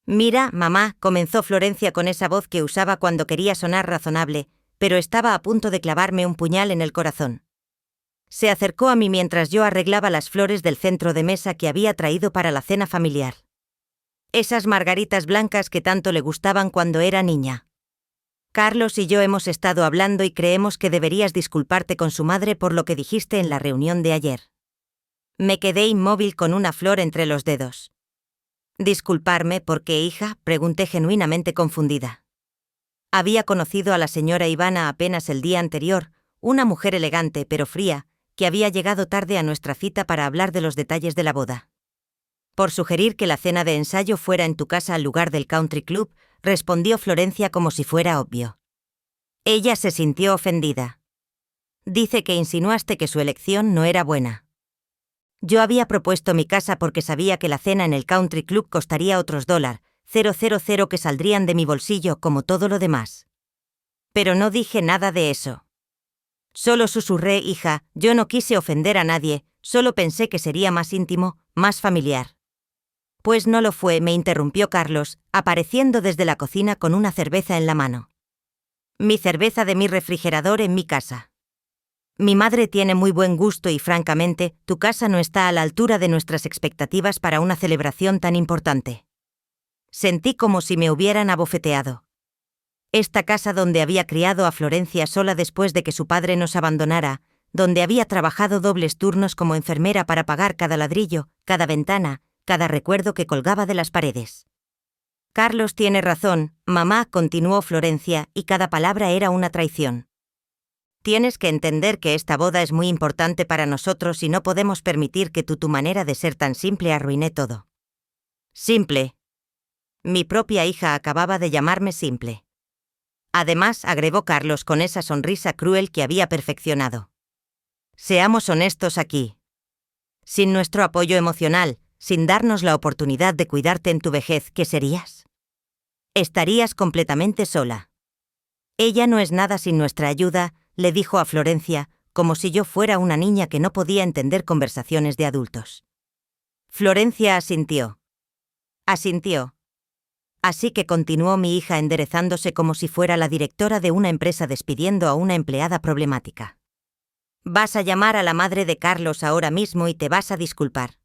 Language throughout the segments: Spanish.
Mira, mamá, comenzó Florencia con esa voz que usaba cuando quería sonar razonable, pero estaba a punto de clavarme un puñal en el corazón. Se acercó a mí mientras yo arreglaba las flores del centro de mesa que había traído para la cena familiar. Esas margaritas blancas que tanto le gustaban cuando era niña. Carlos y yo hemos estado hablando y creemos que deberías disculparte con su madre por lo que dijiste en la reunión de ayer. Me quedé inmóvil con una flor entre los dedos. ¿Disculparme por qué, hija?, pregunté genuinamente confundida. Había conocido a la señora Ivana apenas el día anterior, una mujer elegante pero fría, que había llegado tarde a nuestra cita para hablar de los detalles de la boda. Por sugerir que la cena de ensayo fuera en tu casa al lugar del country club, respondió Florencia como si fuera obvio. Ella se sintió ofendida. Dice que insinuaste que su elección no era buena. Yo había propuesto mi casa porque sabía que la cena en el country club costaría otros $000 que saldrían de mi bolsillo como todo lo demás. Pero no dije nada de eso. Solo susurré, hija, yo no quise ofender a nadie, solo pensé que sería más íntimo, más familiar. Pues no lo fue, me interrumpió Carlos, apareciendo desde la cocina con una cerveza en la mano. Mi cerveza de mi refrigerador en mi casa. Mi madre tiene muy buen gusto y francamente, tu casa no está a la altura de nuestras expectativas para una celebración tan importante. Sentí como si me hubieran abofeteado. Esta casa donde había criado a Florencia sola después de que su padre nos abandonara, donde había trabajado dobles turnos como enfermera para pagar cada ladrillo, cada ventana, cada recuerdo que colgaba de las paredes. Carlos tiene razón, mamá, continuó Florencia, y cada palabra era una traición. Tienes que entender que esta boda es muy importante para nosotros y no podemos permitir que tu manera de ser tan simple arruine todo. Simple. Mi propia hija acababa de llamarme simple. Además, agregó Carlos con esa sonrisa cruel que había perfeccionado. Seamos honestos aquí. Sin nuestro apoyo emocional, sin darnos la oportunidad de cuidarte en tu vejez, ¿qué serías? Estarías completamente sola. Ella no es nada sin nuestra ayuda, le dijo a Florencia, como si yo fuera una niña que no podía entender conversaciones de adultos. Florencia asintió. Asintió. Así que continuó mi hija enderezándose como si fuera la directora de una empresa despidiendo a una empleada problemática. Vas a llamar a la madre de Carlos ahora mismo y te vas a disculpar.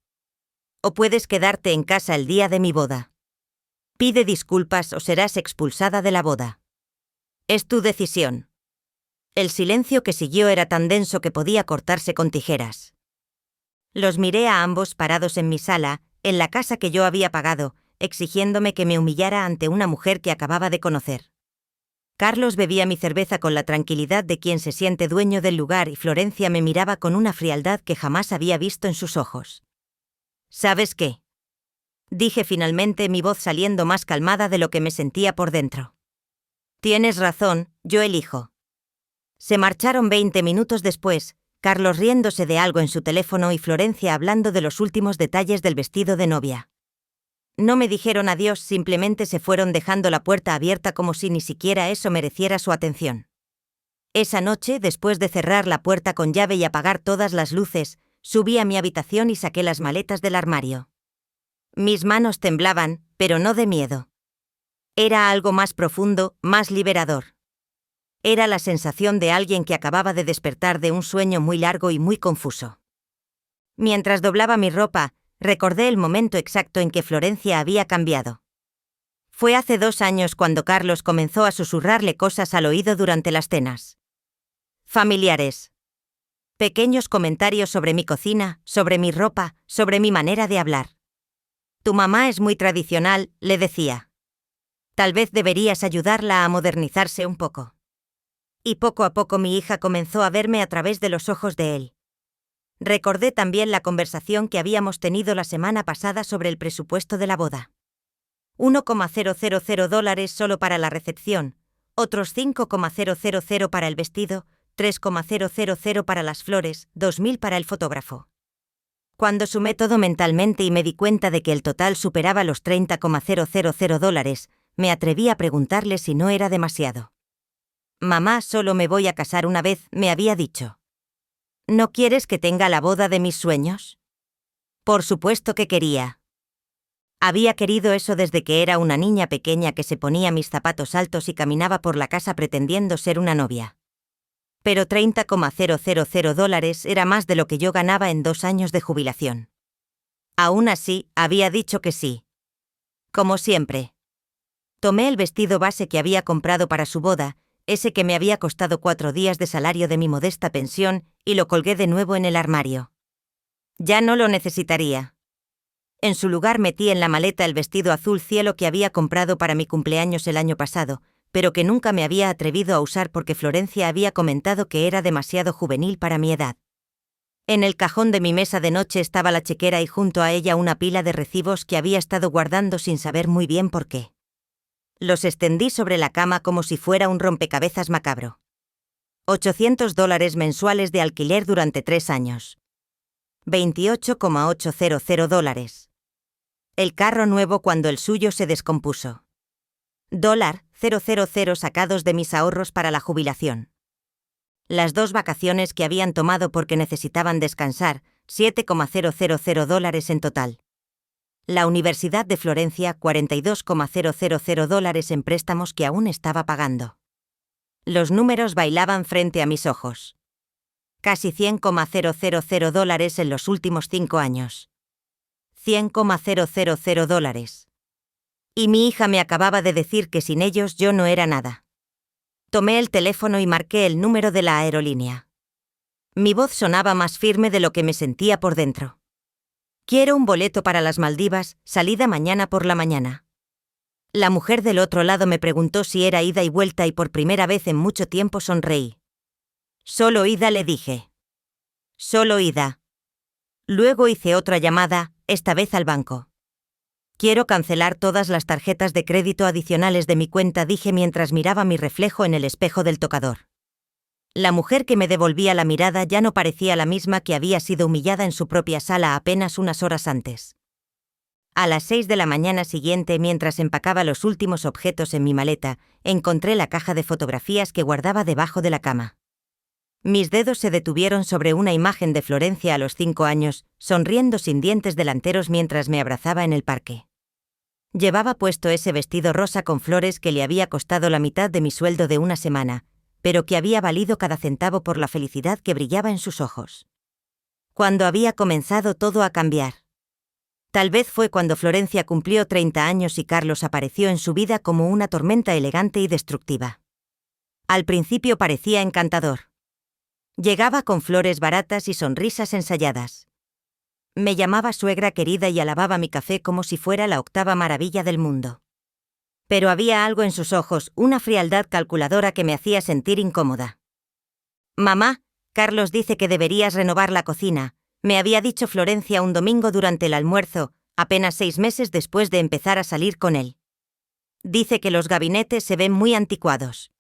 O puedes quedarte en casa el día de mi boda. Pide disculpas o serás expulsada de la boda. Es tu decisión. El silencio que siguió era tan denso que podía cortarse con tijeras. Los miré a ambos parados en mi sala, en la casa que yo había pagado, exigiéndome que me humillara ante una mujer que acababa de conocer. Carlos bebía mi cerveza con la tranquilidad de quien se siente dueño del lugar y Florencia me miraba con una frialdad que jamás había visto en sus ojos. ¿Sabes qué?, dije finalmente, mi voz saliendo más calmada de lo que me sentía por dentro. Tienes razón, yo elijo. Se marcharon 20 minutos después, Carlos riéndose de algo en su teléfono y Florencia hablando de los últimos detalles del vestido de novia. No me dijeron adiós, simplemente se fueron dejando la puerta abierta como si ni siquiera eso mereciera su atención. Esa noche, después de cerrar la puerta con llave y apagar todas las luces, subí a mi habitación y saqué las maletas del armario. Mis manos temblaban, pero no de miedo. Era algo más profundo, más liberador. Era la sensación de alguien que acababa de despertar de un sueño muy largo y muy confuso. Mientras doblaba mi ropa, recordé el momento exacto en que Florencia había cambiado. Fue hace 2 años cuando Carlos comenzó a susurrarle cosas al oído durante las cenas familiares. Pequeños comentarios sobre mi cocina, sobre mi ropa, sobre mi manera de hablar. Tu mamá es muy tradicional, le decía. Tal vez deberías ayudarla a modernizarse un poco. Y poco a poco mi hija comenzó a verme a través de los ojos de él. Recordé también la conversación que habíamos tenido la semana pasada sobre el presupuesto de la boda. $1,000 solo para la recepción, otros $5,000 para el vestido, $3,000 para las flores, $2,000 para el fotógrafo. Cuando sumé todo mentalmente y me di cuenta de que el total superaba los $30,000, me atreví a preguntarle si no era demasiado. Mamá, solo me voy a casar una vez, me había dicho. ¿No quieres que tenga la boda de mis sueños? Por supuesto que quería. Había querido eso desde que era una niña pequeña que se ponía mis zapatos altos y caminaba por la casa pretendiendo ser una novia. Pero $30,000 era más de lo que yo ganaba en 2 años de jubilación. Aún así, había dicho que sí. Como siempre. Tomé el vestido base que había comprado para su boda, ese que me había costado 4 días de salario de mi modesta pensión, y lo colgué de nuevo en el armario. Ya no lo necesitaría. En su lugar metí en la maleta el vestido azul cielo que había comprado para mi cumpleaños el año pasado, pero que nunca me había atrevido a usar porque Florencia había comentado que era demasiado juvenil para mi edad. En el cajón de mi mesa de noche estaba la chequera y junto a ella una pila de recibos que había estado guardando sin saber muy bien por qué. Los extendí sobre la cama como si fuera un rompecabezas macabro. $800 mensuales de alquiler durante 3 años. $28,800. El carro nuevo cuando el suyo se descompuso. $000 sacados de mis ahorros para la jubilación. Las 2 vacaciones que habían tomado porque necesitaban descansar, $7,000 en total. La Universidad de Florencia, $42,000 en préstamos que aún estaba pagando. Los números bailaban frente a mis ojos. Casi $100,000 en los últimos 5 años. $100,000. Y mi hija me acababa de decir que sin ellos yo no era nada. Tomé el teléfono y marqué el número de la aerolínea. Mi voz sonaba más firme de lo que me sentía por dentro. Quiero un boleto para las Maldivas, salida mañana por la mañana. La mujer del otro lado me preguntó si era ida y vuelta y por primera vez en mucho tiempo sonreí. Solo ida, le dije. Solo ida. Luego hice otra llamada, esta vez al banco. Quiero cancelar todas las tarjetas de crédito adicionales de mi cuenta, dije mientras miraba mi reflejo en el espejo del tocador. La mujer que me devolvía la mirada ya no parecía la misma que había sido humillada en su propia sala apenas unas horas antes. A las 6 de la mañana siguiente, mientras empacaba los últimos objetos en mi maleta, encontré la caja de fotografías que guardaba debajo de la cama. Mis dedos se detuvieron sobre una imagen de Florencia a los 5 años, sonriendo sin dientes delanteros mientras me abrazaba en el parque. Llevaba puesto ese vestido rosa con flores que le había costado la mitad de mi sueldo de una semana, pero que había valido cada centavo por la felicidad que brillaba en sus ojos. Cuando había comenzado todo a cambiar. Tal vez fue cuando Florencia cumplió 30 años y Carlos apareció en su vida como una tormenta elegante y destructiva. Al principio parecía encantador. Llegaba con flores baratas y sonrisas ensayadas. Me llamaba suegra querida y alababa mi café como si fuera la 8ª maravilla del mundo. Pero había algo en sus ojos, una frialdad calculadora que me hacía sentir incómoda. Mamá, Carlos dice que deberías renovar la cocina, me había dicho Florencia un domingo durante el almuerzo, apenas 6 meses después de empezar a salir con él. Dice que los gabinetes se ven muy anticuados.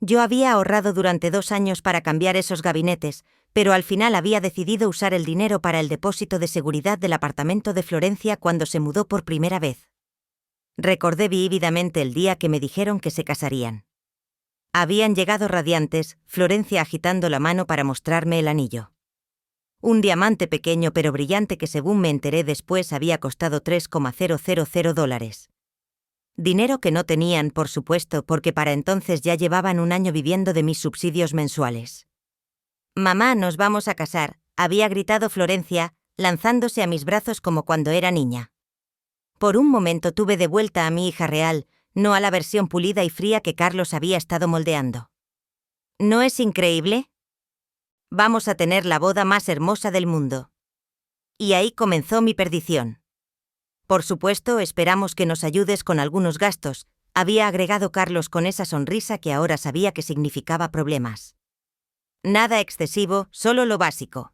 Yo había ahorrado durante 2 años para cambiar esos gabinetes, pero al final había decidido usar el dinero para el depósito de seguridad del apartamento de Florencia cuando se mudó por primera vez. Recordé vívidamente el día que me dijeron que se casarían. Habían llegado radiantes, Florencia agitando la mano para mostrarme el anillo. Un diamante pequeño pero brillante que según me enteré después había costado $3,000. Dinero que no tenían, por supuesto, porque para entonces ya llevaban un año viviendo de mis subsidios mensuales. «Mamá, nos vamos a casar», había gritado Florencia, lanzándose a mis brazos como cuando era niña. Por un momento tuve de vuelta a mi hija real, no a la versión pulida y fría que Carlos había estado moldeando. ¿No es increíble? Vamos a tener la boda más hermosa del mundo. Y ahí comenzó mi perdición. Por supuesto, esperamos que nos ayudes con algunos gastos, había agregado Carlos con esa sonrisa que ahora sabía que significaba problemas. Nada excesivo, solo lo básico.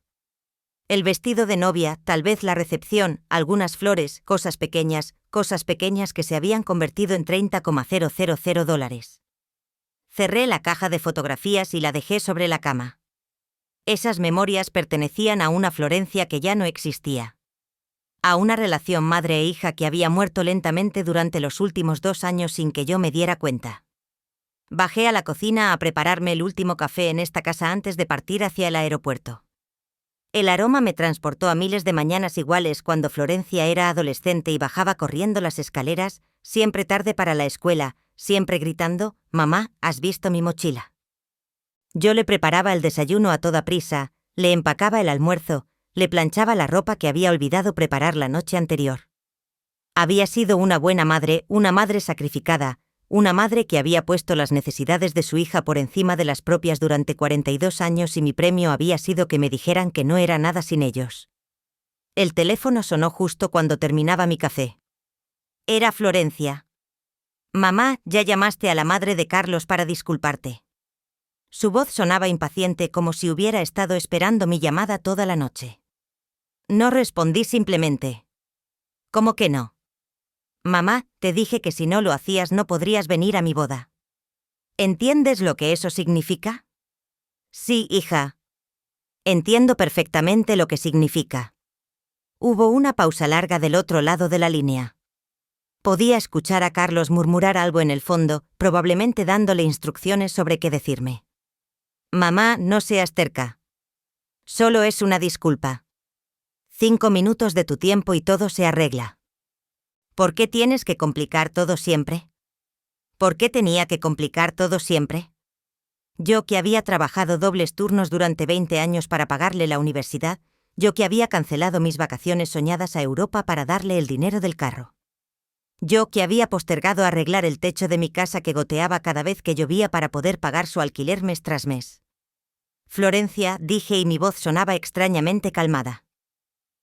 El vestido de novia, tal vez la recepción, algunas flores, cosas pequeñas que se habían convertido en $30,000. Cerré la caja de fotografías y la dejé sobre la cama. Esas memorias pertenecían a una Florencia que ya no existía. A una relación madre e hija que había muerto lentamente durante los últimos 2 años sin que yo me diera cuenta. Bajé a la cocina a prepararme el último café en esta casa antes de partir hacia el aeropuerto. El aroma me transportó a miles de mañanas iguales cuando Florencia era adolescente y bajaba corriendo las escaleras, siempre tarde para la escuela, siempre gritando: «Mamá, ¿has visto mi mochila?». Yo le preparaba el desayuno a toda prisa, le empacaba el almuerzo, le planchaba la ropa que había olvidado preparar la noche anterior. Había sido una buena madre, una madre sacrificada, una madre que había puesto las necesidades de su hija por encima de las propias durante 42 años y mi premio había sido que me dijeran que no era nada sin ellos. El teléfono sonó justo cuando terminaba mi café. Era Florencia. «Mamá, ¿ya llamaste a la madre de Carlos para disculparte?». Su voz sonaba impaciente como si hubiera estado esperando mi llamada toda la noche. No respondí simplemente. «¿Cómo que no?». «Mamá, te dije que si no lo hacías no podrías venir a mi boda». «¿Entiendes lo que eso significa?». «Sí, hija. Entiendo perfectamente lo que significa». Hubo una pausa larga del otro lado de la línea. Podía escuchar a Carlos murmurar algo en el fondo, probablemente dándole instrucciones sobre qué decirme. «Mamá, no seas terca. Solo es una disculpa. 5 minutos de tu tiempo y todo se arregla». ¿Por qué tienes que complicar todo siempre? ¿Por qué tenía que complicar todo siempre? Yo que había trabajado dobles turnos durante 20 años para pagarle la universidad, yo que había cancelado mis vacaciones soñadas a Europa para darle el dinero del carro. Yo que había postergado arreglar el techo de mi casa que goteaba cada vez que llovía para poder pagar su alquiler mes tras mes. «Florencia», dije y mi voz sonaba extrañamente calmada.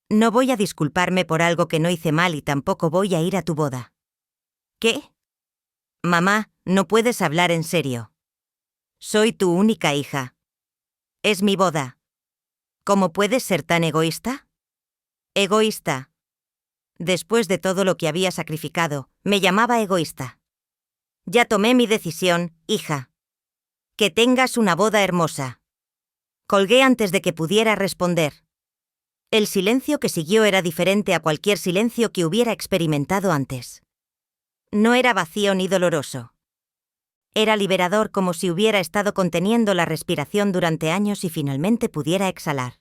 «No voy a disculparme por algo que no hice mal y tampoco voy a ir a tu boda». «¿Qué?». «Mamá, no puedes hablar en serio. Soy tu única hija. Es mi boda. ¿Cómo puedes ser tan egoísta?». «Egoísta». Después de todo lo que había sacrificado, me llamaba egoísta. «Ya tomé mi decisión, hija. Que tengas una boda hermosa». Colgué antes de que pudiera responder. El silencio que siguió era diferente a cualquier silencio que hubiera experimentado antes. No era vacío ni doloroso. Era liberador, como si hubiera estado conteniendo la respiración durante años y finalmente pudiera exhalar.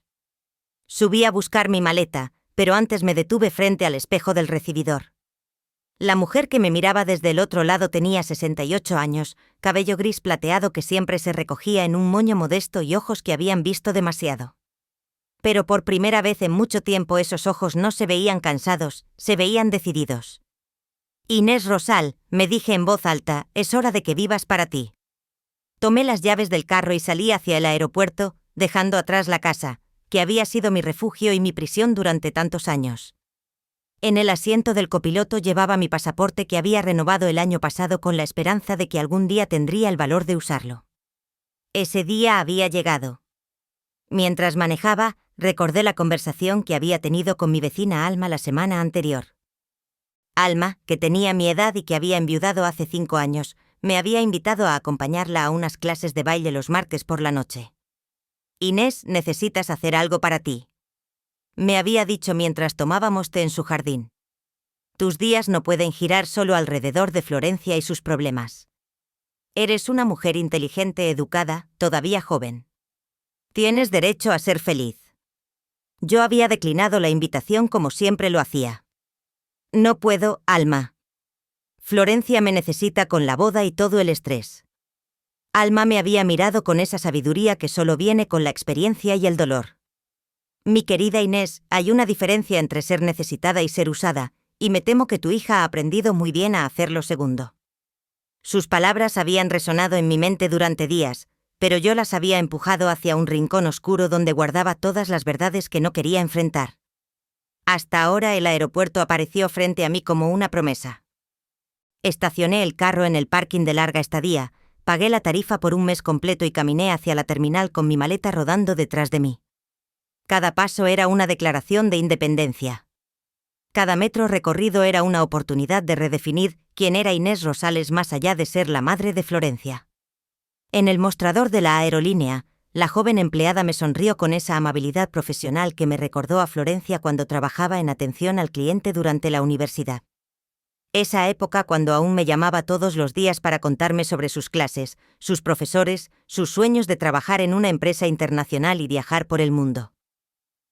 Subí a buscar mi maleta, pero antes me detuve frente al espejo del recibidor. La mujer que me miraba desde el otro lado tenía 68 años, cabello gris plateado que siempre se recogía en un moño modesto y ojos que habían visto demasiado. Pero por primera vez en mucho tiempo esos ojos no se veían cansados, se veían decididos. «Inés Rosal», me dije en voz alta, «es hora de que vivas para ti». Tomé las llaves del carro y salí hacia el aeropuerto, dejando atrás la casa, que había sido mi refugio y mi prisión durante tantos años. En el asiento del copiloto llevaba mi pasaporte que había renovado el año pasado con la esperanza de que algún día tendría el valor de usarlo. Ese día había llegado. Mientras manejaba, recordé la conversación que había tenido con mi vecina Alma la semana anterior. Alma, que tenía mi edad y que había enviudado hace 5 años, me había invitado a acompañarla a unas clases de baile los martes por la noche. «Inés, necesitas hacer algo para ti», me había dicho mientras tomábamos té en su jardín. «Tus días no pueden girar solo alrededor de Florencia y sus problemas. Eres una mujer inteligente, educada, todavía joven. Tienes derecho a ser feliz». Yo había declinado la invitación como siempre lo hacía. «No puedo, Alma. Florencia me necesita con la boda y todo el estrés». Alma me había mirado con esa sabiduría que solo viene con la experiencia y el dolor. «Mi querida Inés, hay una diferencia entre ser necesitada y ser usada, y me temo que tu hija ha aprendido muy bien a hacer lo segundo». Sus palabras habían resonado en mi mente durante días, pero yo las había empujado hacia un rincón oscuro donde guardaba todas las verdades que no quería enfrentar. Hasta ahora el aeropuerto apareció frente a mí como una promesa. Estacioné el carro en el parking de larga estadía, pagué la tarifa por un mes completo y caminé hacia la terminal con mi maleta rodando detrás de mí. Cada paso era una declaración de independencia. Cada metro recorrido era una oportunidad de redefinir quién era Inés Rosales más allá de ser la madre de Florencia. En el mostrador de la aerolínea, la joven empleada me sonrió con esa amabilidad profesional que me recordó a Florencia cuando trabajaba en atención al cliente durante la universidad. Esa época cuando aún me llamaba todos los días para contarme sobre sus clases, sus profesores, sus sueños de trabajar en una empresa internacional y viajar por el mundo.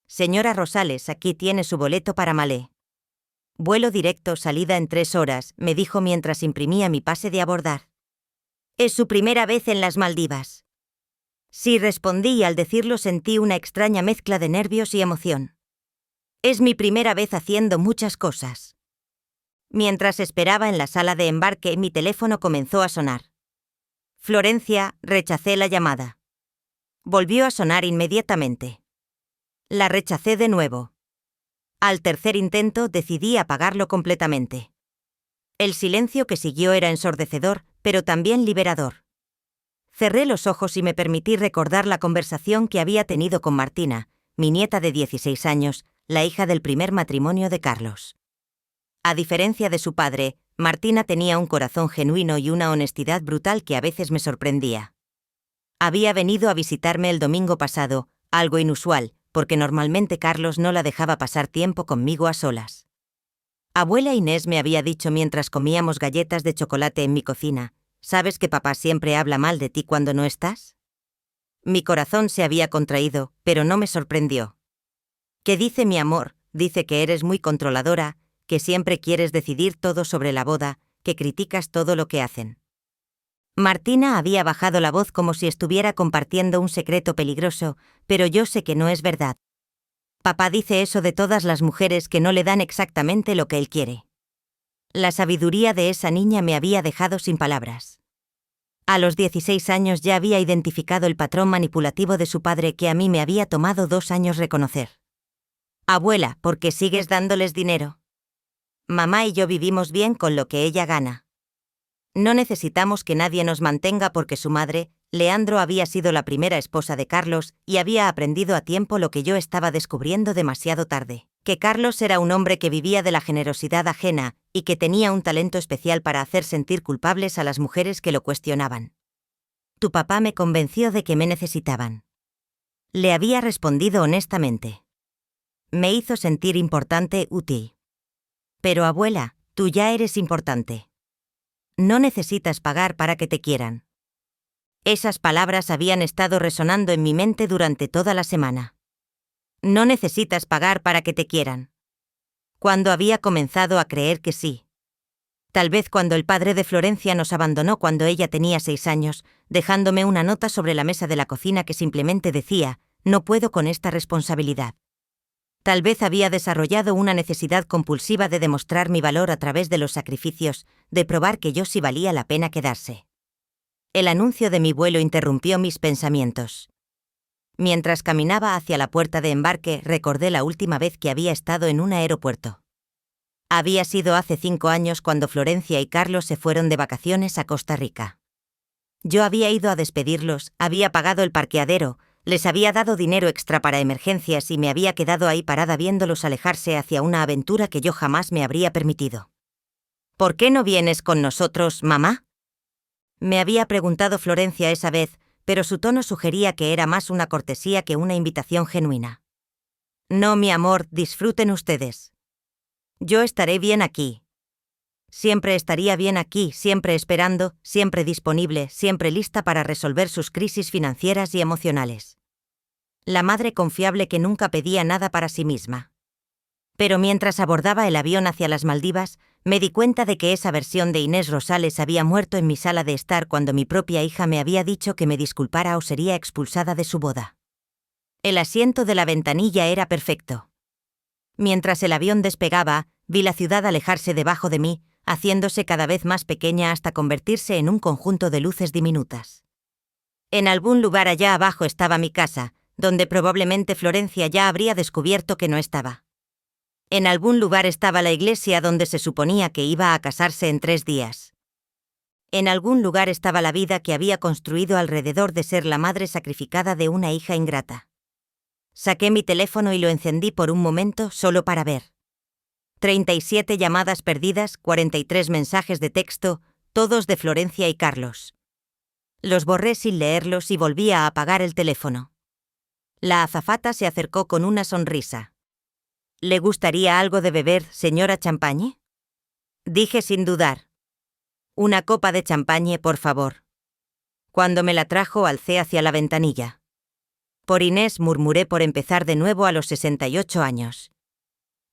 Señora Rosales, aquí tiene su boleto para Malé. Vuelo directo, salida en 3 horas, me dijo mientras imprimía mi pase de abordar. ¿Es su primera vez en las Maldivas? Sí, respondí y al decirlo sentí una extraña mezcla de nervios y emoción. Es mi primera vez haciendo muchas cosas. Mientras esperaba en la sala de embarque, mi teléfono comenzó a sonar. Florencia, rechacé la llamada. Volvió a sonar inmediatamente. La rechacé de nuevo. Al tercer intento decidí apagarlo completamente. El silencio que siguió era ensordecedor, pero también liberador. Cerré los ojos y me permití recordar la conversación que había tenido con Martina, mi nieta de 16 años, la hija del primer matrimonio de Carlos. A diferencia de su padre, Martina tenía un corazón genuino y una honestidad brutal que a veces me sorprendía. Había venido a visitarme el domingo pasado, algo inusual, porque normalmente Carlos no la dejaba pasar tiempo conmigo a solas. Abuela Inés me había dicho mientras comíamos galletas de chocolate en mi cocina, ¿sabes que papá siempre habla mal de ti cuando no estás? Mi corazón se había contraído, pero no me sorprendió. ¿Qué dice mi amor? Dice que eres muy controladora, que siempre quieres decidir todo sobre la boda, que criticas todo lo que hacen. Martina había bajado la voz como si estuviera compartiendo un secreto peligroso, pero yo sé que no es verdad. Papá dice eso de todas las mujeres que no le dan exactamente lo que él quiere. La sabiduría de esa niña me había dejado sin palabras. A los 16 años ya había identificado el patrón manipulativo de su padre que a mí me había tomado 2 años reconocer. Abuela, ¿por qué sigues dándoles dinero? Mamá y yo vivimos bien con lo que ella gana. No necesitamos que nadie nos mantenga porque su madre, Leandro, había sido la primera esposa de Carlos y había aprendido a tiempo lo que yo estaba descubriendo demasiado tarde, que Carlos era un hombre que vivía de la generosidad ajena y que tenía un talento especial para hacer sentir culpables a las mujeres que lo cuestionaban. Tu papá me convenció de que me necesitaban. Le había respondido honestamente. Me hizo sentir importante, útil. Pero abuela, tú ya eres importante. No necesitas pagar para que te quieran. Esas palabras habían estado resonando en mi mente durante toda la semana. No necesitas pagar para que te quieran. Cuando había comenzado a creer que sí. Tal vez cuando el padre de Florencia nos abandonó cuando ella tenía 6 años, dejándome una nota sobre la mesa de la cocina que simplemente decía, no puedo con esta responsabilidad. Tal vez había desarrollado una necesidad compulsiva de demostrar mi valor a través de los sacrificios, de probar que yo sí valía la pena quedarse. El anuncio de mi vuelo interrumpió mis pensamientos. Mientras caminaba hacia la puerta de embarque, recordé la última vez que había estado en un aeropuerto. Había sido hace 5 años cuando Florencia y Carlos se fueron de vacaciones a Costa Rica. Yo había ido a despedirlos, había pagado el parqueadero, les había dado dinero extra para emergencias y me había quedado ahí parada viéndolos alejarse hacia una aventura que yo jamás me habría permitido. ¿Por qué no vienes con nosotros, mamá? Me había preguntado Florencia esa vez, pero su tono sugería que era más una cortesía que una invitación genuina. No, mi amor, disfruten ustedes. Yo estaré bien aquí. Siempre estaría bien aquí, siempre esperando, siempre disponible, siempre lista para resolver sus crisis financieras y emocionales. La madre confiable que nunca pedía nada para sí misma. Pero mientras abordaba el avión hacia las Maldivas, me di cuenta de que esa versión de Inés Rosales había muerto en mi sala de estar cuando mi propia hija me había dicho que me disculpara o sería expulsada de su boda. El asiento de la ventanilla era perfecto. Mientras el avión despegaba, vi la ciudad alejarse debajo de mí, haciéndose cada vez más pequeña hasta convertirse en un conjunto de luces diminutas. En algún lugar allá abajo estaba mi casa, donde probablemente Florencia ya habría descubierto que no estaba. En algún lugar estaba la iglesia donde se suponía que iba a casarse en 3 días. En algún lugar estaba la vida que había construido alrededor de ser la madre sacrificada de una hija ingrata. Saqué mi teléfono y lo encendí por un momento solo para ver. 37 llamadas perdidas, 43 mensajes de texto, todos de Florencia y Carlos. Los borré sin leerlos y volví a apagar el teléfono. La azafata se acercó con una sonrisa. ¿Le gustaría algo de beber, señora Champagne? Dije sin dudar. Una copa de champagne, por favor. Cuando me la trajo, alcé hacia la ventanilla. Por Inés, murmuré por empezar de nuevo a los 68 años.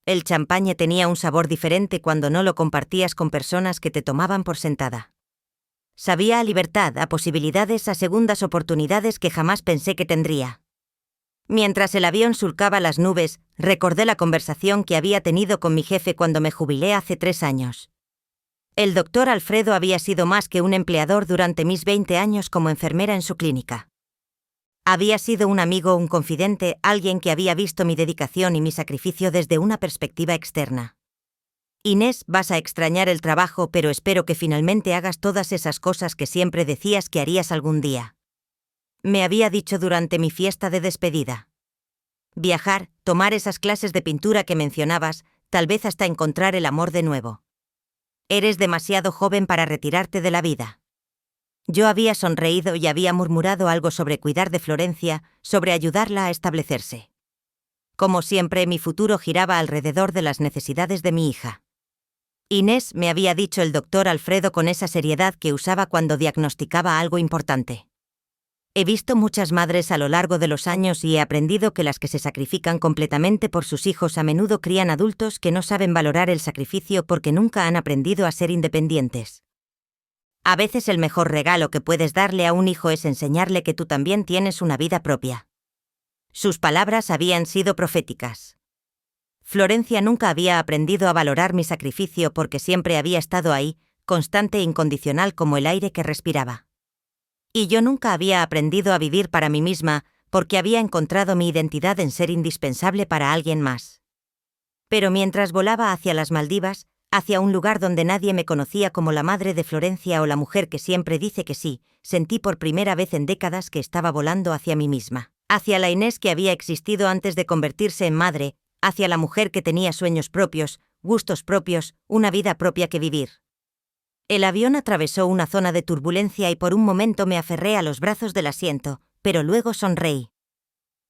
El champagne tenía un sabor diferente cuando no lo compartías con personas que te tomaban por sentada. Sabía a libertad, a posibilidades, a segundas oportunidades que jamás pensé que tendría. Mientras el avión surcaba las nubes, recordé la conversación que había tenido con mi jefe cuando me jubilé hace 3 años. El doctor Alfredo había sido más que un empleador durante mis 20 años como enfermera en su clínica. Había sido un amigo, un confidente, alguien que había visto mi dedicación y mi sacrificio desde una perspectiva externa. Inés, vas a extrañar el trabajo, pero espero que finalmente hagas todas esas cosas que siempre decías que harías algún día. Me había dicho durante mi fiesta de despedida. Viajar, tomar esas clases de pintura que mencionabas, tal vez hasta encontrar el amor de nuevo. Eres demasiado joven para retirarte de la vida. Yo había sonreído y había murmurado algo sobre cuidar de Florencia, sobre ayudarla a establecerse. Como siempre, mi futuro giraba alrededor de las necesidades de mi hija. Inés, me había dicho el doctor Alfredo con esa seriedad que usaba cuando diagnosticaba algo importante. He visto muchas madres a lo largo de los años y he aprendido que las que se sacrifican completamente por sus hijos a menudo crían adultos que no saben valorar el sacrificio porque nunca han aprendido a ser independientes. A veces el mejor regalo que puedes darle a un hijo es enseñarle que tú también tienes una vida propia. Sus palabras habían sido proféticas. Florencia nunca había aprendido a valorar mi sacrificio porque siempre había estado ahí, constante e incondicional como el aire que respiraba. Y yo nunca había aprendido a vivir para mí misma porque había encontrado mi identidad en ser indispensable para alguien más. Pero mientras volaba hacia las Maldivas, hacia un lugar donde nadie me conocía como la madre de Florencia o la mujer que siempre dice que sí, sentí por primera vez en décadas que estaba volando hacia mí misma, hacia la Inés que había existido antes de convertirse en madre, hacia la mujer que tenía sueños propios, gustos propios, una vida propia que vivir. El avión atravesó una zona de turbulencia y por un momento me aferré a los brazos del asiento, pero luego sonreí.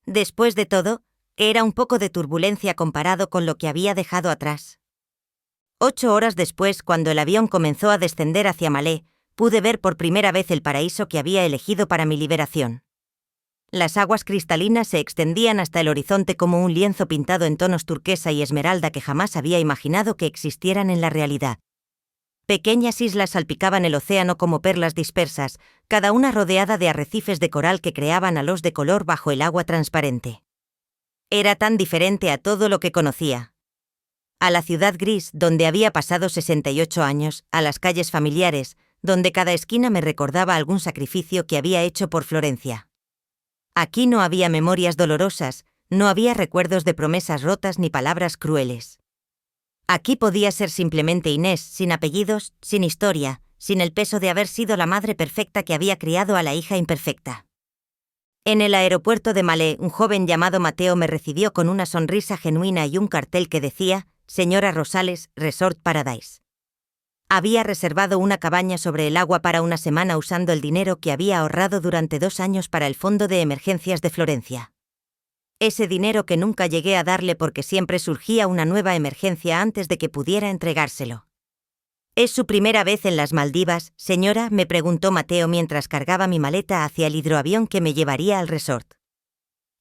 Después de todo, era un poco de turbulencia comparado con lo que había dejado atrás. 8 horas después, cuando el avión comenzó a descender hacia Malé, pude ver por primera vez el paraíso que había elegido para mi liberación. Las aguas cristalinas se extendían hasta el horizonte como un lienzo pintado en tonos turquesa y esmeralda que jamás había imaginado que existieran en la realidad. Pequeñas islas salpicaban el océano como perlas dispersas, cada una rodeada de arrecifes de coral que creaban halos de color bajo el agua transparente. Era tan diferente a todo lo que conocía. A la ciudad gris, donde había pasado 68 años, a las calles familiares, donde cada esquina me recordaba algún sacrificio que había hecho por Florencia. Aquí no había memorias dolorosas, no había recuerdos de promesas rotas ni palabras crueles. Aquí podía ser simplemente Inés, sin apellidos, sin historia, sin el peso de haber sido la madre perfecta que había criado a la hija imperfecta. En el aeropuerto de Malé, un joven llamado Mateo me recibió con una sonrisa genuina y un cartel que decía, Señora Rosales, Resort Paradise. Había reservado una cabaña sobre el agua para una semana usando el dinero que había ahorrado durante 2 años para el Fondo de Emergencias de Florencia. Ese dinero que nunca llegué a darle porque siempre surgía una nueva emergencia antes de que pudiera entregárselo. ¿Es su primera vez en las Maldivas, señora?, me preguntó Mateo mientras cargaba mi maleta hacia el hidroavión que me llevaría al resort.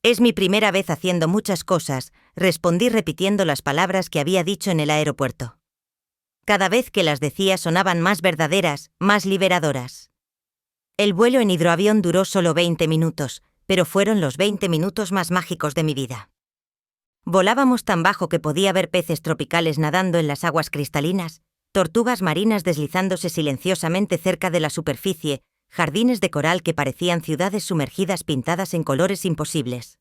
Es mi primera vez haciendo muchas cosas, respondí repitiendo las palabras que había dicho en el aeropuerto. Cada vez que las decía sonaban más verdaderas, más liberadoras. El vuelo en hidroavión duró solo 20 minutos, pero fueron los 20 minutos más mágicos de mi vida. Volábamos tan bajo que podía ver peces tropicales nadando en las aguas cristalinas, tortugas marinas deslizándose silenciosamente cerca de la superficie, jardines de coral que parecían ciudades sumergidas pintadas en colores imposibles.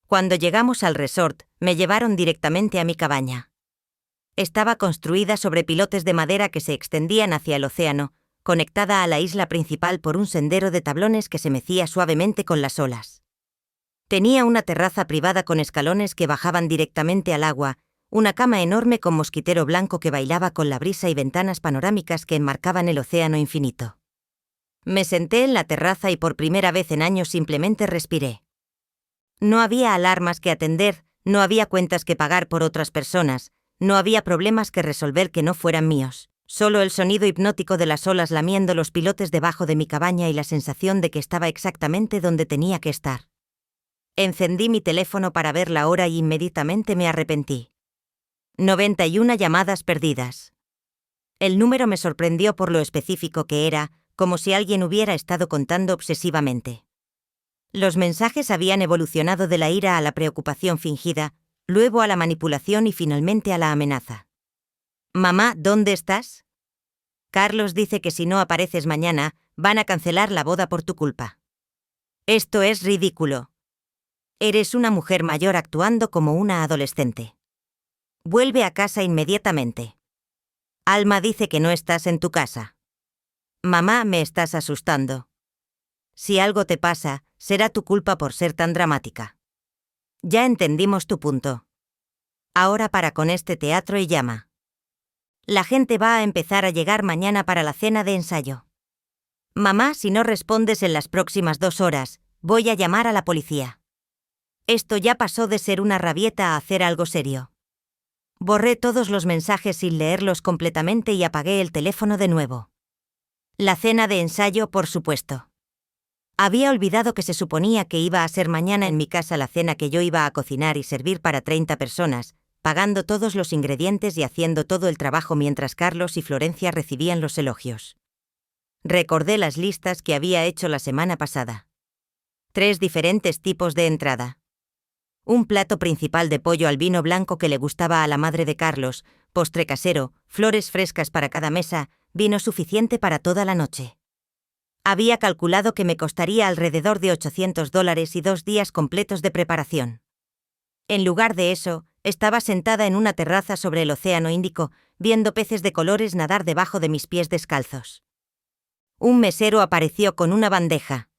Cuando llegamos al resort, me llevaron directamente a mi cabaña. Estaba construida sobre pilotes de madera que se extendían hacia el océano, conectada a la isla principal por un sendero de tablones que se mecía suavemente con las olas. Tenía una terraza privada con escalones que bajaban directamente al agua, una cama enorme con mosquitero blanco que bailaba con la brisa y ventanas panorámicas que enmarcaban el océano infinito. Me senté en la terraza y por primera vez en años simplemente respiré. No había alarmas que atender, no había cuentas que pagar por otras personas, no había problemas que resolver que no fueran míos. Solo el sonido hipnótico de las olas lamiendo los pilotes debajo de mi cabaña y la sensación de que estaba exactamente donde tenía que estar. Encendí mi teléfono para ver la hora y inmediatamente me arrepentí. 91 llamadas perdidas. El número me sorprendió por lo específico que era, como si alguien hubiera estado contando obsesivamente. Los mensajes habían evolucionado de la ira a la preocupación fingida, luego a la manipulación y finalmente a la amenaza. «Mamá, ¿dónde estás? Carlos dice que si no apareces mañana, van a cancelar la boda por tu culpa. Esto es ridículo. Eres una mujer mayor actuando como una adolescente. Vuelve a casa inmediatamente. Alma dice que no estás en tu casa. Mamá, me estás asustando. Si algo te pasa, será tu culpa por ser tan dramática. Ya entendimos tu punto. Ahora para con este teatro y llama. La gente va a empezar a llegar mañana para la cena de ensayo. Mamá, si no respondes en las próximas 2 horas, voy a llamar a la policía. Esto ya pasó de ser una rabieta a hacer algo serio. Borré todos los mensajes sin leerlos completamente y apagué el teléfono de nuevo. La cena de ensayo, por supuesto. Había olvidado que se suponía que iba a ser mañana en mi casa la cena que yo iba a cocinar y servir para 30 personas, pagando todos los ingredientes y haciendo todo el trabajo mientras Carlos y Florencia recibían los elogios. Recordé las listas que había hecho la semana pasada. 3 diferentes tipos de entrada. Un plato principal de pollo al vino blanco que le gustaba a la madre de Carlos, postre casero, flores frescas para cada mesa, vino suficiente para toda la noche. Había calculado que me costaría alrededor de $800 y 2 días completos de preparación. En lugar de eso, estaba sentada en una terraza sobre el Océano Índico, viendo peces de colores nadar debajo de mis pies descalzos. Un mesero apareció con una bandeja.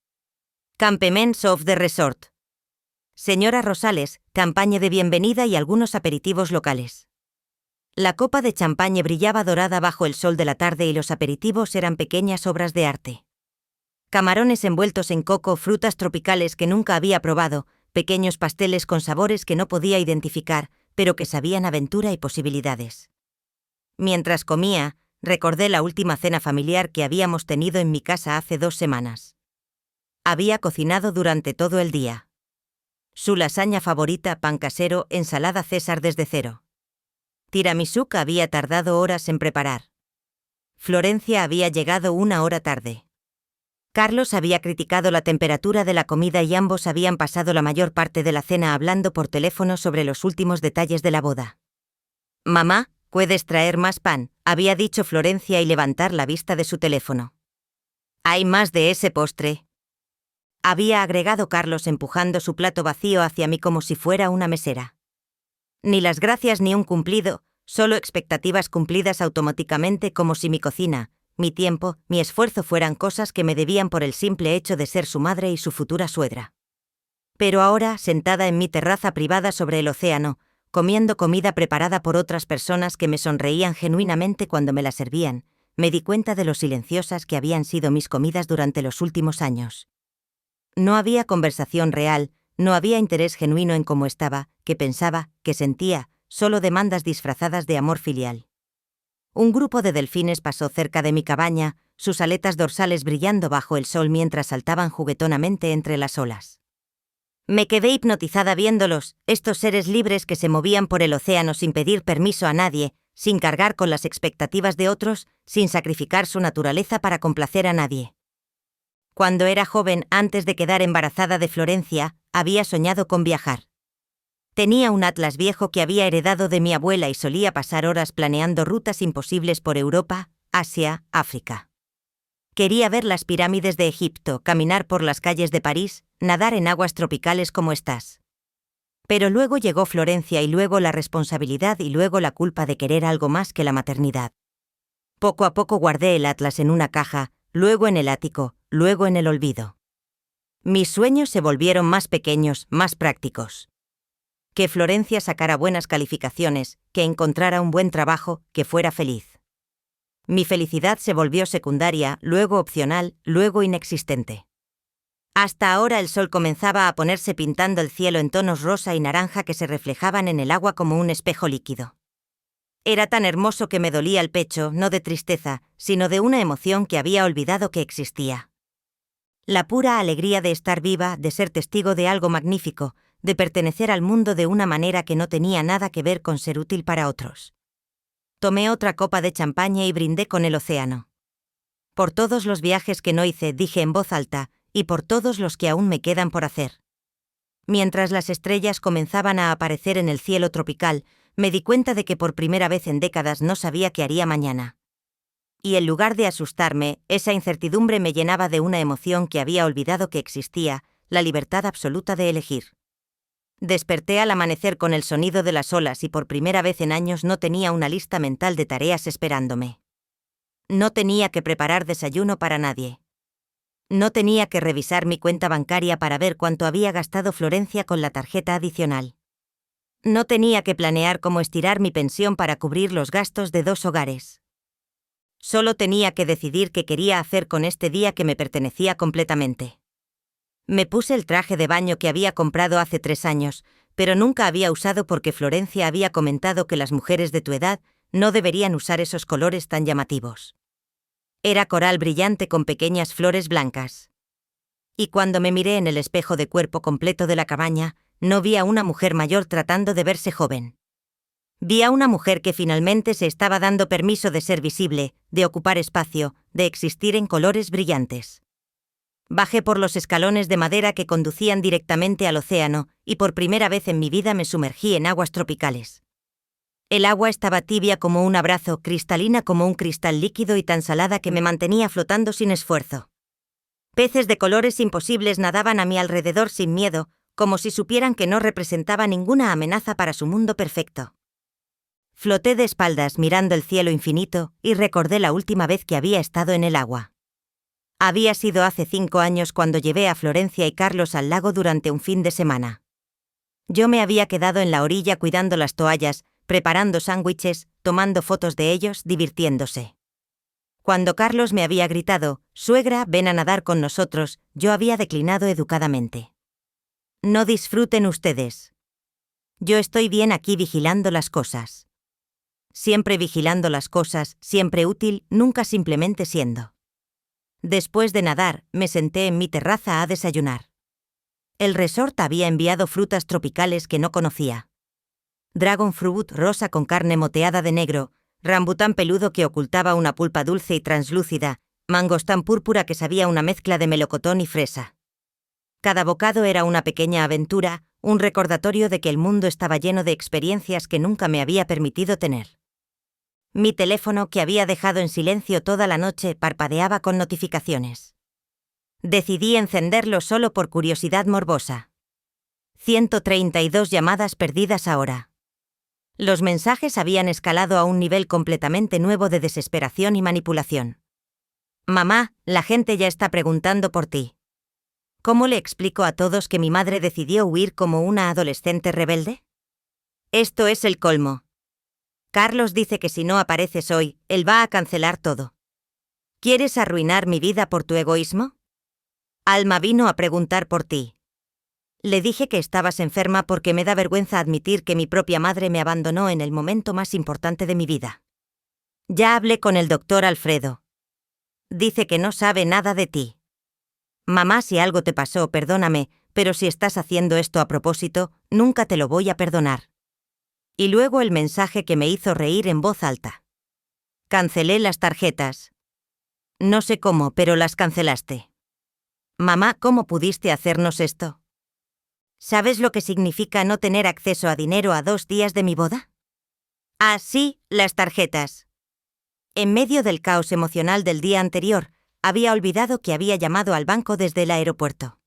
Campements of the Resort. Señora Rosales, campaña de bienvenida y algunos aperitivos locales. La copa de champaña brillaba dorada bajo el sol de la tarde y los aperitivos eran pequeñas obras de arte. Camarones envueltos en coco, frutas tropicales que nunca había probado, pequeños pasteles con sabores que no podía identificar, pero que sabían aventura y posibilidades. Mientras comía, recordé la última cena familiar que habíamos tenido en mi casa hace 2 semanas. Había cocinado durante todo el día. Su lasaña favorita, pan casero, ensalada César desde cero. Tiramisú que había tardado horas en preparar. Florencia había llegado 1 hora tarde. Carlos había criticado la temperatura de la comida y ambos habían pasado la mayor parte de la cena hablando por teléfono sobre los últimos detalles de la boda. «Mamá, ¿puedes traer más pan?», había dicho Florencia y levantar la vista de su teléfono. «¿Hay más de ese postre?», había agregado Carlos empujando su plato vacío hacia mí como si fuera una mesera. Ni las gracias ni un cumplido, solo expectativas cumplidas automáticamente como si mi cocina, mi tiempo, mi esfuerzo fueran cosas que me debían por el simple hecho de ser su madre y su futura suegra. Pero ahora, sentada en mi terraza privada sobre el océano, comiendo comida preparada por otras personas que me sonreían genuinamente cuando me la servían, me di cuenta de lo silenciosas que habían sido mis comidas durante los últimos años. No había conversación real, no había interés genuino en cómo estaba, qué pensaba, qué sentía, solo demandas disfrazadas de amor filial. Un grupo de delfines pasó cerca de mi cabaña, sus aletas dorsales brillando bajo el sol mientras saltaban juguetonamente entre las olas. Me quedé hipnotizada viéndolos, estos seres libres que se movían por el océano sin pedir permiso a nadie, sin cargar con las expectativas de otros, sin sacrificar su naturaleza para complacer a nadie. Cuando era joven, antes de quedar embarazada de Florencia, había soñado con viajar. Tenía un atlas viejo que había heredado de mi abuela y solía pasar horas planeando rutas imposibles por Europa, Asia, África. Quería ver las pirámides de Egipto, caminar por las calles de París, nadar en aguas tropicales como estas. Pero luego llegó Florencia y luego la responsabilidad y luego la culpa de querer algo más que la maternidad. Poco a poco guardé el atlas en una caja, luego en el ático, luego en el olvido. Mis sueños se volvieron más pequeños, más prácticos. Que Florencia sacara buenas calificaciones, que encontrara un buen trabajo, que fuera feliz. Mi felicidad se volvió secundaria, luego opcional, luego inexistente. Hasta ahora el sol comenzaba a ponerse pintando el cielo en tonos rosa y naranja que se reflejaban en el agua como un espejo líquido. Era tan hermoso que me dolía el pecho, no de tristeza, sino de una emoción que había olvidado que existía. La pura alegría de estar viva, de ser testigo de algo magnífico, de pertenecer al mundo de una manera que no tenía nada que ver con ser útil para otros. Tomé otra copa de champaña y brindé con el océano. Por todos los viajes que no hice, dije en voz alta, y por todos los que aún me quedan por hacer. Mientras las estrellas comenzaban a aparecer en el cielo tropical, me di cuenta de que por primera vez en décadas no sabía qué haría mañana. Y en lugar de asustarme, esa incertidumbre me llenaba de una emoción que había olvidado que existía, la libertad absoluta de elegir. Desperté al amanecer con el sonido de las olas y por primera vez en años no tenía una lista mental de tareas esperándome. No tenía que preparar desayuno para nadie. No tenía que revisar mi cuenta bancaria para ver cuánto había gastado Florencia con la tarjeta adicional. No tenía que planear cómo estirar mi pensión para cubrir los gastos de 2 hogares. Solo tenía que decidir qué quería hacer con este día que me pertenecía completamente. Me puse el traje de baño que había comprado hace 3 años, pero nunca había usado porque Florencia había comentado que las mujeres de tu edad no deberían usar esos colores tan llamativos. Era coral brillante con pequeñas flores blancas. Y cuando me miré en el espejo de cuerpo completo de la cabaña, no vi a una mujer mayor tratando de verse joven. Vi a una mujer que finalmente se estaba dando permiso de ser visible, de ocupar espacio, de existir en colores brillantes. Bajé por los escalones de madera que conducían directamente al océano, y por primera vez en mi vida me sumergí en aguas tropicales. El agua estaba tibia como un abrazo, cristalina como un cristal líquido y tan salada que me mantenía flotando sin esfuerzo. Peces de colores imposibles nadaban a mi alrededor sin miedo, como si supieran que no representaba ninguna amenaza para su mundo perfecto. Floté de espaldas mirando el cielo infinito y recordé la última vez que había estado en el agua. Había sido hace 5 años cuando llevé a Florencia y Carlos al lago durante un fin de semana. Yo me había quedado en la orilla cuidando las toallas, preparando sándwiches, tomando fotos de ellos, divirtiéndose. Cuando Carlos me había gritado, «Suegra, ven a nadar con nosotros», yo había declinado educadamente. «No disfruten ustedes. Yo estoy bien aquí vigilando las cosas». Siempre vigilando las cosas, siempre útil, nunca simplemente siendo. Después de nadar, me senté en mi terraza a desayunar. El resort había enviado frutas tropicales que no conocía. Dragon fruit rosa con carne moteada de negro, rambután peludo que ocultaba una pulpa dulce y translúcida, mangostán púrpura que sabía una mezcla de melocotón y fresa. Cada bocado era una pequeña aventura, un recordatorio de que el mundo estaba lleno de experiencias que nunca me había permitido tener. Mi teléfono, que había dejado en silencio toda la noche, parpadeaba con notificaciones. Decidí encenderlo solo por curiosidad morbosa. 132 llamadas perdidas ahora. Los mensajes habían escalado a un nivel completamente nuevo de desesperación y manipulación. «Mamá, la gente ya está preguntando por ti. ¿Cómo le explico a todos que mi madre decidió huir como una adolescente rebelde? Esto es el colmo. Carlos dice que si no apareces hoy, él va a cancelar todo. ¿Quieres arruinar mi vida por tu egoísmo? Alma vino a preguntar por ti. Le dije que estabas enferma porque me da vergüenza admitir que mi propia madre me abandonó en el momento más importante de mi vida. Ya hablé con el doctor Alfredo. Dice que no sabe nada de ti. Mamá, si algo te pasó, perdóname, pero si estás haciendo esto a propósito, nunca te lo voy a perdonar». Y luego el mensaje que me hizo reír en voz alta. «Cancelé las tarjetas. No sé cómo, pero las cancelaste. Mamá, ¿cómo pudiste hacernos esto? ¿Sabes lo que significa no tener acceso a dinero a 2 días de mi boda? Ah, sí, las tarjetas». En medio del caos emocional del día anterior, había olvidado que había llamado al banco desde el aeropuerto.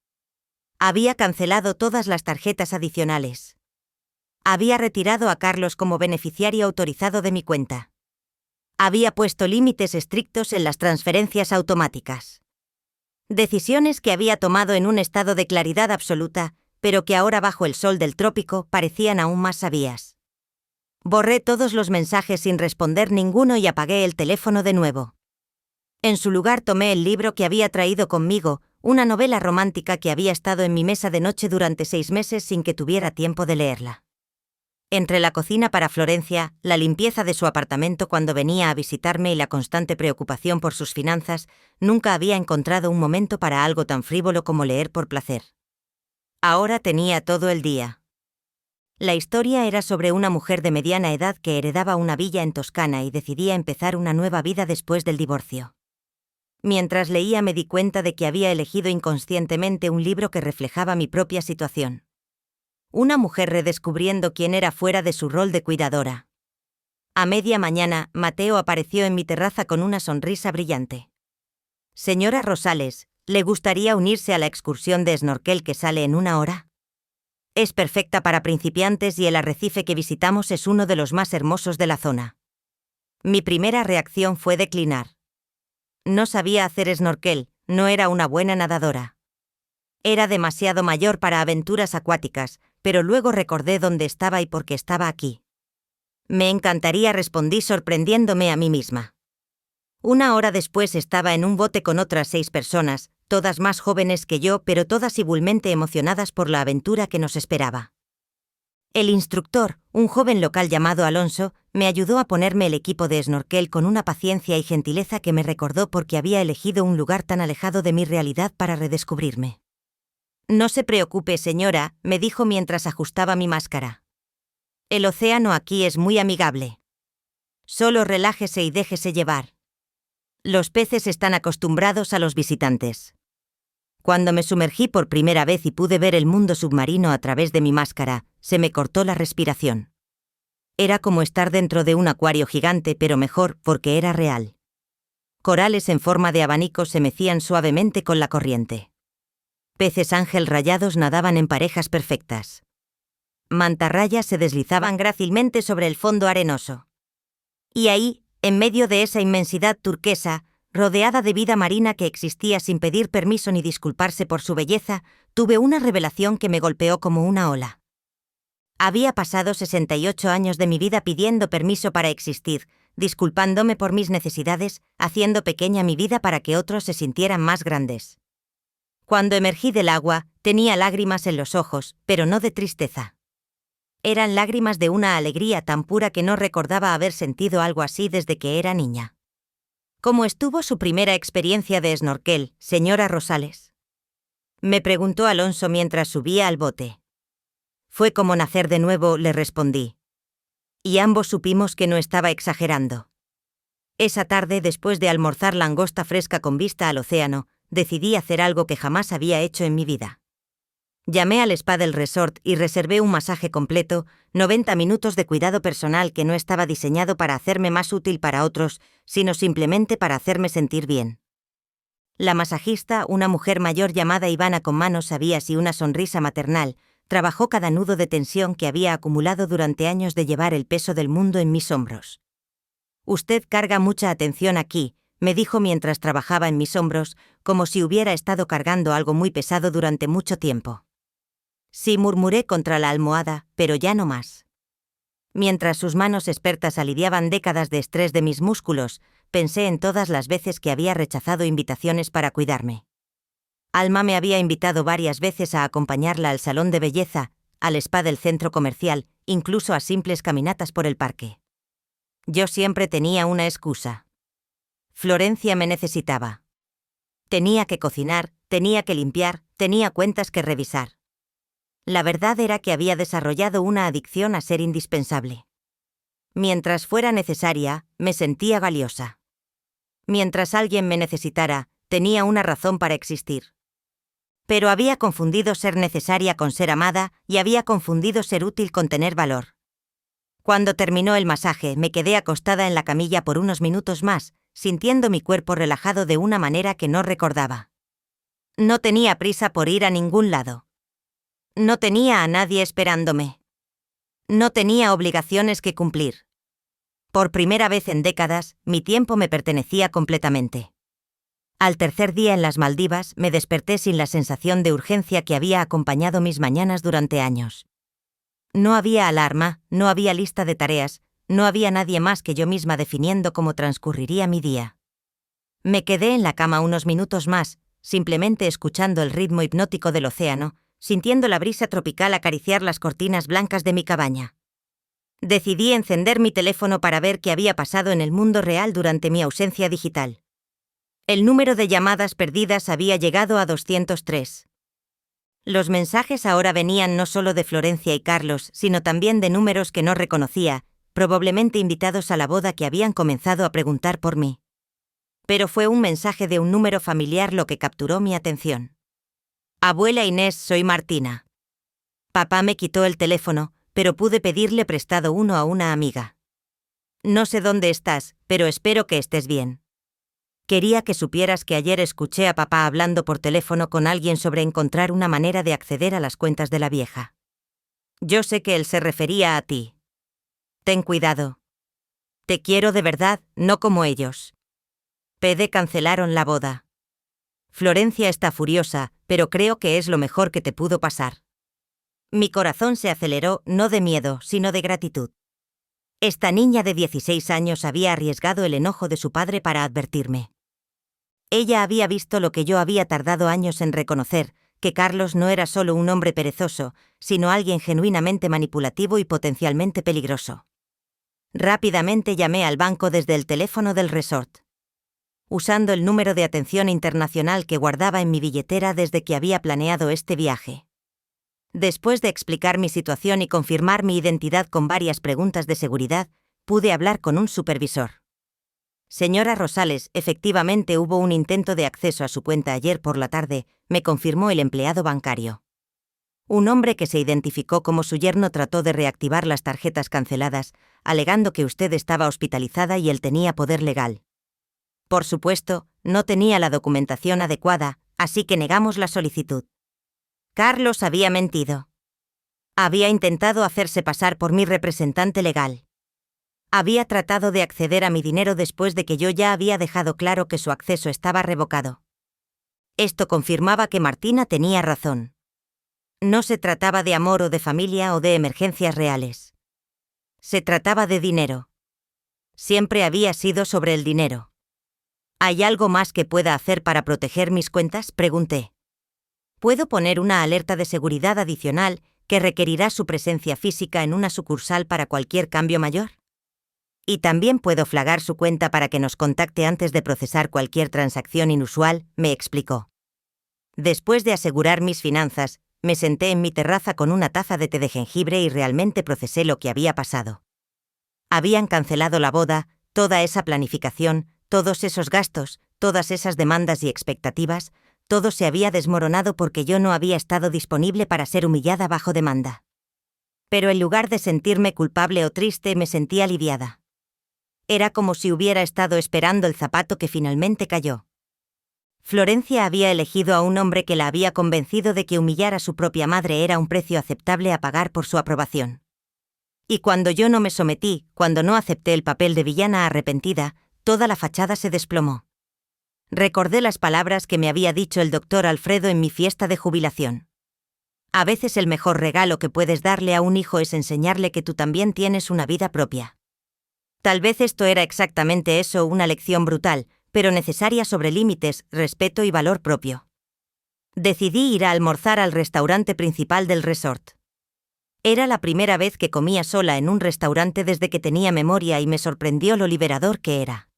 Había cancelado todas las tarjetas adicionales. Había retirado a Carlos como beneficiario autorizado de mi cuenta. Había puesto límites estrictos en las transferencias automáticas. Decisiones que había tomado en un estado de claridad absoluta, pero que ahora bajo el sol del trópico parecían aún más sabias. Borré todos los mensajes sin responder ninguno y apagué el teléfono de nuevo. En su lugar tomé el libro que había traído conmigo, una novela romántica que había estado en mi mesa de noche durante 6 meses sin que tuviera tiempo de leerla. Entre la cocina para Florencia, la limpieza de su apartamento cuando venía a visitarme y la constante preocupación por sus finanzas, nunca había encontrado un momento para algo tan frívolo como leer por placer. Ahora tenía todo el día. La historia era sobre una mujer de mediana edad que heredaba una villa en Toscana y decidía empezar una nueva vida después del divorcio. Mientras leía me di cuenta de que había elegido inconscientemente un libro que reflejaba mi propia situación. Una mujer redescubriendo quién era fuera de su rol de cuidadora. A media mañana, Mateo apareció en mi terraza con una sonrisa brillante. Señora Rosales, ¿le gustaría unirse a la excursión de snorkel que sale en 1 hora? Es perfecta para principiantes y el arrecife que visitamos es uno de los más hermosos de la zona. Mi primera reacción fue declinar. No sabía hacer snorkel, no era una buena nadadora. Era demasiado mayor para aventuras acuáticas, pero luego recordé dónde estaba y por qué estaba aquí. Me encantaría, respondí sorprendiéndome a mí misma. 1 hora después estaba en un bote con otras 6 personas, todas más jóvenes que yo, pero todas igualmente emocionadas por la aventura que nos esperaba. El instructor, un joven local llamado Alonso, me ayudó a ponerme el equipo de snorkel con una paciencia y gentileza que me recordó porque había elegido un lugar tan alejado de mi realidad para redescubrirme. No se preocupe, señora, me dijo mientras ajustaba mi máscara. El océano aquí es muy amigable. Solo relájese y déjese llevar. Los peces están acostumbrados a los visitantes. Cuando me sumergí por primera vez y pude ver el mundo submarino a través de mi máscara, se me cortó la respiración. Era como estar dentro de un acuario gigante, pero mejor porque era real. Corales en forma de abanico se mecían suavemente con la corriente. Peces ángel rayados nadaban en parejas perfectas. Mantarrayas se deslizaban grácilmente sobre el fondo arenoso. Y ahí, en medio de esa inmensidad turquesa, rodeada de vida marina que existía sin pedir permiso ni disculparse por su belleza, tuve una revelación que me golpeó como una ola. Había pasado 68 años de mi vida pidiendo permiso para existir, disculpándome por mis necesidades, haciendo pequeña mi vida para que otros se sintieran más grandes. Cuando emergí del agua, tenía lágrimas en los ojos, pero no de tristeza. Eran lágrimas de una alegría tan pura que no recordaba haber sentido algo así desde que era niña. ¿Cómo estuvo su primera experiencia de snorkel, señora Rosales? Me preguntó Alonso mientras subía al bote. Fue como nacer de nuevo, le respondí. Y ambos supimos que no estaba exagerando. Esa tarde, después de almorzar langosta fresca con vista al océano, decidí hacer algo que jamás había hecho en mi vida. Llamé al spa del resort y reservé un masaje completo, 90 minutos de cuidado personal que no estaba diseñado para hacerme más útil para otros, sino simplemente para hacerme sentir bien. La masajista, una mujer mayor llamada Ivana con manos sabias y una sonrisa maternal, trabajó cada nudo de tensión que había acumulado durante años de llevar el peso del mundo en mis hombros. Usted carga mucha atención aquí, me dijo mientras trabajaba en mis hombros, como si hubiera estado cargando algo muy pesado durante mucho tiempo. Sí, murmuré contra la almohada, pero ya no más. Mientras sus manos expertas aliviaban décadas de estrés de mis músculos, pensé en todas las veces que había rechazado invitaciones para cuidarme. Alma me había invitado varias veces a acompañarla al salón de belleza, al spa del centro comercial, incluso a simples caminatas por el parque. Yo siempre tenía una excusa. Florencia me necesitaba. Tenía que cocinar, tenía que limpiar, tenía cuentas que revisar. La verdad era que había desarrollado una adicción a ser indispensable. Mientras fuera necesaria, me sentía valiosa. Mientras alguien me necesitara, tenía una razón para existir. Pero había confundido ser necesaria con ser amada y había confundido ser útil con tener valor. Cuando terminó el masaje, me quedé acostada en la camilla por unos minutos más, sintiendo mi cuerpo relajado de una manera que no recordaba. No tenía prisa por ir a ningún lado. No tenía a nadie esperándome. No tenía obligaciones que cumplir. Por primera vez en décadas, mi tiempo me pertenecía completamente. Al tercer día en las Maldivas, me desperté sin la sensación de urgencia que había acompañado mis mañanas durante años. No había alarma, no había lista de tareas, no había nadie más que yo misma definiendo cómo transcurriría mi día. Me quedé en la cama unos minutos más, simplemente escuchando el ritmo hipnótico del océano, sintiendo la brisa tropical acariciar las cortinas blancas de mi cabaña. Decidí encender mi teléfono para ver qué había pasado en el mundo real durante mi ausencia digital. El número de llamadas perdidas había llegado a 203. Los mensajes ahora venían no solo de Florencia y Carlos, sino también de números que no reconocía, probablemente invitados a la boda que habían comenzado a preguntar por mí. Pero fue un mensaje de un número familiar lo que capturó mi atención. Abuela Inés, soy Martina. Papá me quitó el teléfono, pero pude pedirle prestado uno a una amiga. No sé dónde estás, pero espero que estés bien. Quería que supieras que ayer escuché a papá hablando por teléfono con alguien sobre encontrar una manera de acceder a las cuentas de la vieja. Yo sé que él se refería a ti. Ten cuidado. Te quiero de verdad, no como ellos. PD cancelaron la boda. Florencia está furiosa, pero creo que es lo mejor que te pudo pasar. Mi corazón se aceleró, no de miedo, sino de gratitud. Esta niña de 16 años había arriesgado el enojo de su padre para advertirme. Ella había visto lo que yo había tardado años en reconocer, que Carlos no era solo un hombre perezoso, sino alguien genuinamente manipulativo y potencialmente peligroso. Rápidamente llamé al banco desde el teléfono del resort. Usando el número de atención internacional que guardaba en mi billetera desde que había planeado este viaje. Después de explicar mi situación y confirmar mi identidad con varias preguntas de seguridad, pude hablar con un supervisor. Señora Rosales, efectivamente hubo un intento de acceso a su cuenta ayer por la tarde, me confirmó el empleado bancario. Un hombre que se identificó como su yerno trató de reactivar las tarjetas canceladas, alegando que usted estaba hospitalizada y él tenía poder legal. Por supuesto, no tenía la documentación adecuada, así que negamos la solicitud. Carlos había mentido. Había intentado hacerse pasar por mi representante legal. Había tratado de acceder a mi dinero después de que yo ya había dejado claro que su acceso estaba revocado. Esto confirmaba que Martina tenía razón. No se trataba de amor o de familia o de emergencias reales. Se trataba de dinero. Siempre había sido sobre el dinero. ¿Hay algo más que pueda hacer para proteger mis cuentas?, pregunté. ¿Puedo poner una alerta de seguridad adicional que requerirá su presencia física en una sucursal para cualquier cambio mayor? Y también puedo flagar su cuenta para que nos contacte antes de procesar cualquier transacción inusual, me explicó. Después de asegurar mis finanzas, me senté en mi terraza con una taza de té de jengibre y realmente procesé lo que había pasado. Habían cancelado la boda, toda esa planificación, todos esos gastos, todas esas demandas y expectativas, todo se había desmoronado porque yo no había estado disponible para ser humillada bajo demanda. Pero en lugar de sentirme culpable o triste, me sentí aliviada. Era como si hubiera estado esperando el zapato que finalmente cayó. Florencia había elegido a un hombre que la había convencido de que humillar a su propia madre era un precio aceptable a pagar por su aprobación. Y cuando yo no me sometí, cuando no acepté el papel de villana arrepentida, toda la fachada se desplomó. Recordé las palabras que me había dicho el doctor Alfredo en mi fiesta de jubilación. A veces el mejor regalo que puedes darle a un hijo es enseñarle que tú también tienes una vida propia. Tal vez esto era exactamente eso, una lección brutal, pero necesaria sobre límites, respeto y valor propio. Decidí ir a almorzar al restaurante principal del resort. Era la primera vez que comía sola en un restaurante desde que tenía memoria y me sorprendió lo liberador que era.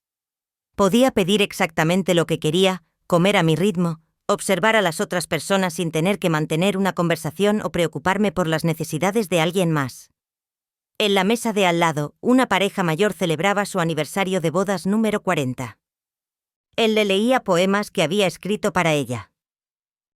Podía pedir exactamente lo que quería, comer a mi ritmo, observar a las otras personas sin tener que mantener una conversación o preocuparme por las necesidades de alguien más. En la mesa de al lado, una pareja mayor celebraba su aniversario de bodas número 40. Él le leía poemas que había escrito para ella.